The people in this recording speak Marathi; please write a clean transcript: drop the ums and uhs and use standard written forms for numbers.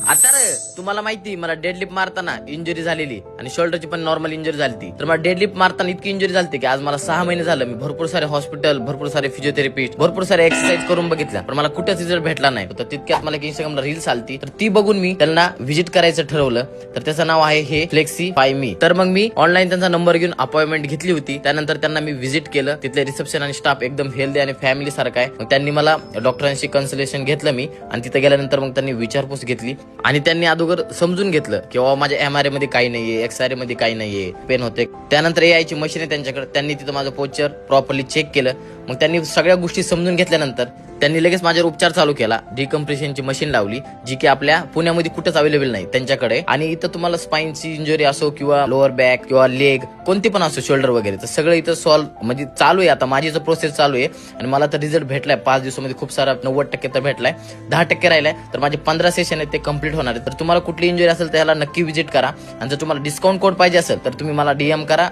आता रे तुम्हाला माहिती मला डेडलिफ्ट मारताना इंजुरी झालेली आणि शोल्डरची पण नॉर्मल इंजुरी झाली. तर मला डेडलिफ्ट मारताना इतकी इंजुरी झाली की आज मला 6 महिने झालं मी भरपूर सारे हॉस्पिटल, भरपूर सारे फिजिओथेरपिस्ट, भरपूर सारे एक्सरसाइज करून बघितल्या, पण मला कुठेच रिझल्ट भेटला नाही. तर तितक्यात मला इंस्टाग्रामला रील्स आलती, तर ती बघून मी त्यांना व्हिजिट करायचं ठरवलं. तर त्याचं नाव आहे हे फ्लेक्सीफाय मी. तर मग मी ऑनलाईन त्यांचा नंबर घेऊन अपॉइंटमेंट घेतली होती. त्यानंतर त्यांना मी व्हिजिट केलं. तिथले रिसेप्शन आणि स्टाफ एकदम हेल्दी आणि फॅमिली सारखा आहे. मग त्यांनी मला डॉक्टरांशी कन्सल्टेशन घेतलं मी, आणि तिथे गेल्यानंतर मग त्यांनी विचारपूस घेतली आणि त्यांनी अगोदर समजून घेतलं की माझ्या MRI मध्ये काही नाहीये, XRA मध्ये काही नाहीये, पेन होते. त्यानंतर AI ची मशीन आहे त्यांच्याकडे, त्यांनी तिथं माझं पोस्चर प्रॉपरली चेक केलं. मग त्यांनी सगळ्या गोष्टी समजून घेतल्यानंतर त्यांनी लगेच माझ्यावर उपचार चालू केला. डिकम्प्रेशनची मशीन लावली, जी की आपल्या पुण्यामध्ये कुठेच अवेलेबल नाही त्यांच्याकडे. आणि इथं तुम्हाला स्पाइनची इंजुरी असो किंवा लोअर बॅक किंवा लेग कोणती पण असो, शोल्डर वगैरे, तर सगळं इथं सॉल्व्ह म्हणजे चालू आहे. आता माझी प्रोसेस चालू आहे आणि मला तर रिझल्ट भेटलाय 5 दिवसामध्ये खूप सारा, 90% तर भेटलाय, 10% राहिलाय. तर माझे 15 सेशन आहेत ते कम्प्लीट होणार आहे. तर तुम्हाला कुठली इंजुरी असेल त्याला नक्की व्हिजिट करा. आणि जर तुम्हाला डिस्काउंट कोड पाहिजे असेल तर तुम्ही मला DM करा.